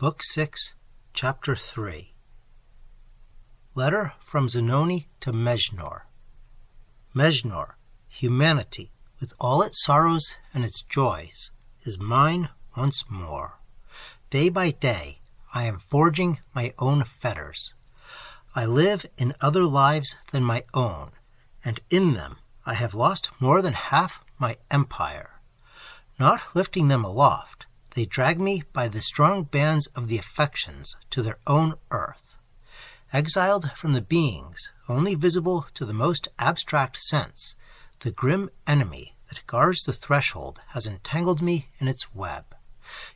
Book 6, Chapter 3. Letter from Zanoni to Mejnour. Mejnour, humanity, with all its sorrows and its joys, is mine once more. Day by day I am forging my own fetters. I live in other lives than my own, and in them I have lost more than half my empire. Not lifting them aloft, they drag me by the strong bands of the affections to their own earth. Exiled from the beings only visible to the most abstract sense, the grim enemy that guards the threshold has entangled me in its web.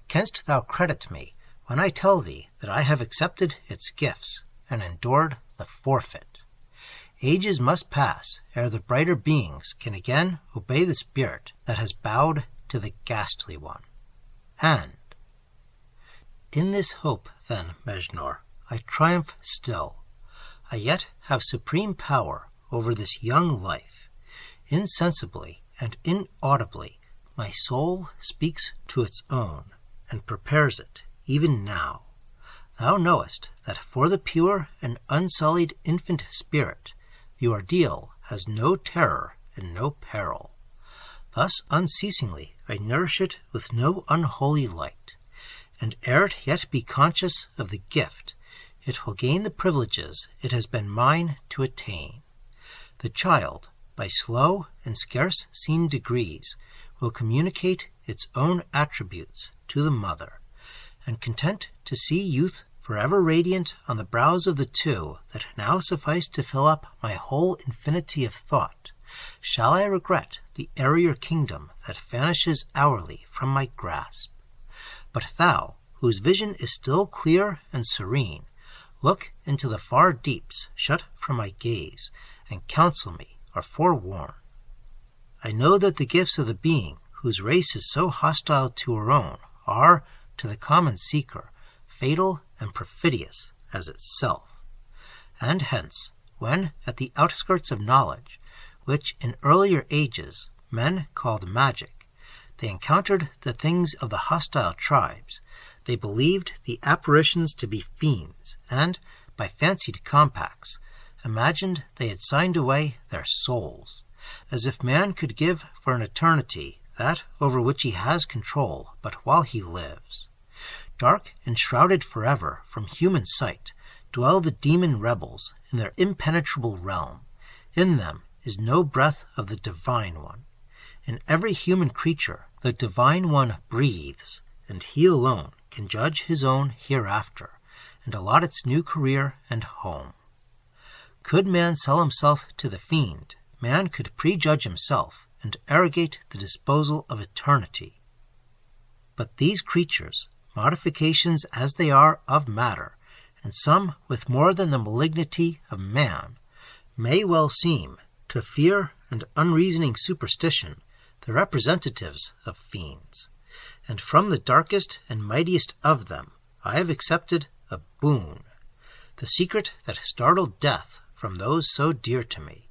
Canst thou credit me when I tell thee that I have accepted its gifts and endured the forfeit? Ages must pass ere the brighter beings can again obey the spirit that has bowed to the ghastly one. And in this hope, then, Mejnour, I triumph still. I yet have supreme power over this young life. Insensibly and inaudibly, my soul speaks to its own, and prepares it, even now. Thou knowest that for the pure and unsullied infant spirit, the ordeal has no terror and no peril. Thus unceasingly I nourish it with no unholy light, and ere it yet be conscious of the gift, it will gain the privileges it has been mine to attain. The child, by slow and scarce seen degrees, will communicate its own attributes to the mother, and content to see youth forever radiant on the brows of the two that now suffice to fill up my whole infinity of thought, shall I regret the airier kingdom that vanishes hourly from my grasp. But thou, whose vision is still clear and serene, look into the far deeps shut from my gaze, and counsel me or forewarn. I know that the gifts of the being whose race is so hostile to her own are, to the common seeker, fatal and perfidious as itself. And hence, when at the outskirts of knowledge, which in earlier ages men called magic, they encountered the things of the hostile tribes, they believed the apparitions to be fiends, and, by fancied compacts, imagined they had signed away their souls, as if man could give for an eternity that over which he has control but while he lives. Dark and shrouded forever from human sight dwell the demon rebels in their impenetrable realm. In them is no breath of the Divine One. In every human creature the Divine One breathes, and he alone can judge his own hereafter, and allot its new career and home. Could man sell himself to the fiend, man could prejudge himself and arrogate the disposal of eternity. But these creatures, modifications as they are of matter, and some with more than the malignity of man, may well seem, to fear and unreasoning superstition, the representatives of fiends. And from the darkest and mightiest of them I have accepted a boon, the secret that startled death from those so dear to me.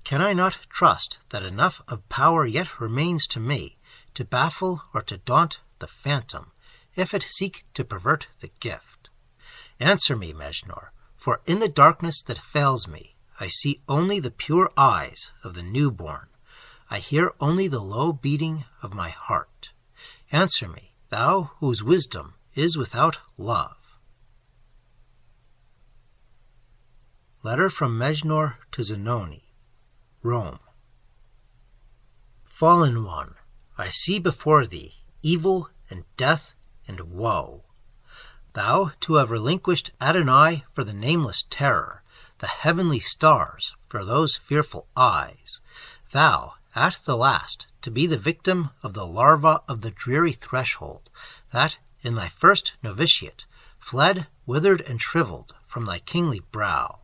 Can I not trust that enough of power yet remains to me to baffle or to daunt the phantom, if it seek to pervert the gift? Answer me, Mejnour, for in the darkness that fails me, I see only the pure eyes of the newborn. I hear only the low beating of my heart. Answer me, thou whose wisdom is without love. Letter from Mejnour to Zanoni, Rome. Fallen one, I see before thee evil and death and woe. Thou to have relinquished Adonai for the nameless terror, the heavenly stars for those fearful eyes. Thou, at the last, to be the victim of the larva of the dreary threshold, that, in thy first novitiate, fled withered and shriveled from thy kingly brow.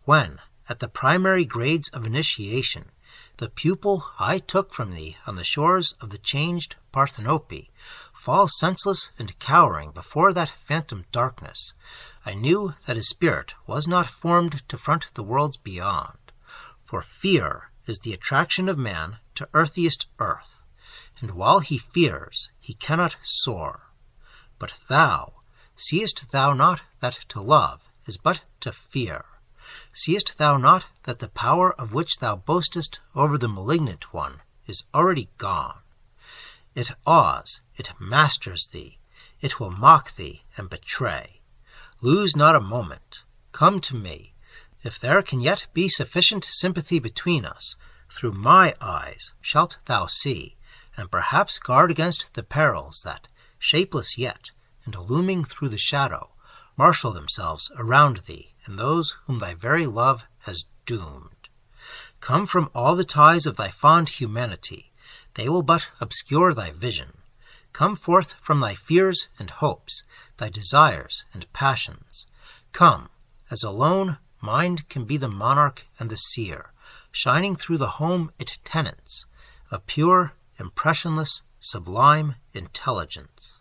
When, at the primary grades of initiation, the pupil I took from thee on the shores of the changed Parthenope falls senseless and cowering before that phantom darkness, I knew that his spirit was not formed to front the worlds beyond. For fear is the attraction of man to earthiest earth, and while he fears, he cannot soar. But thou, Seest thou not that to love is but to fear? Seest thou not that the power of which thou boastest over the malignant one is already gone? It awes, it masters thee, it will mock thee and betray. Lose not a moment. Come to me. If there can yet be sufficient sympathy between us, through my eyes shalt thou see, and perhaps guard against the perils that, shapeless yet, and looming through the shadow, marshal themselves around thee and those whom thy very love has doomed. Come from all the ties of thy fond humanity, they will but obscure thy vision. Come forth from thy fears and hopes, thy desires and passions. Come, as alone mind can be the monarch and the seer, shining through the home it tenants, a pure, impressionless, sublime intelligence.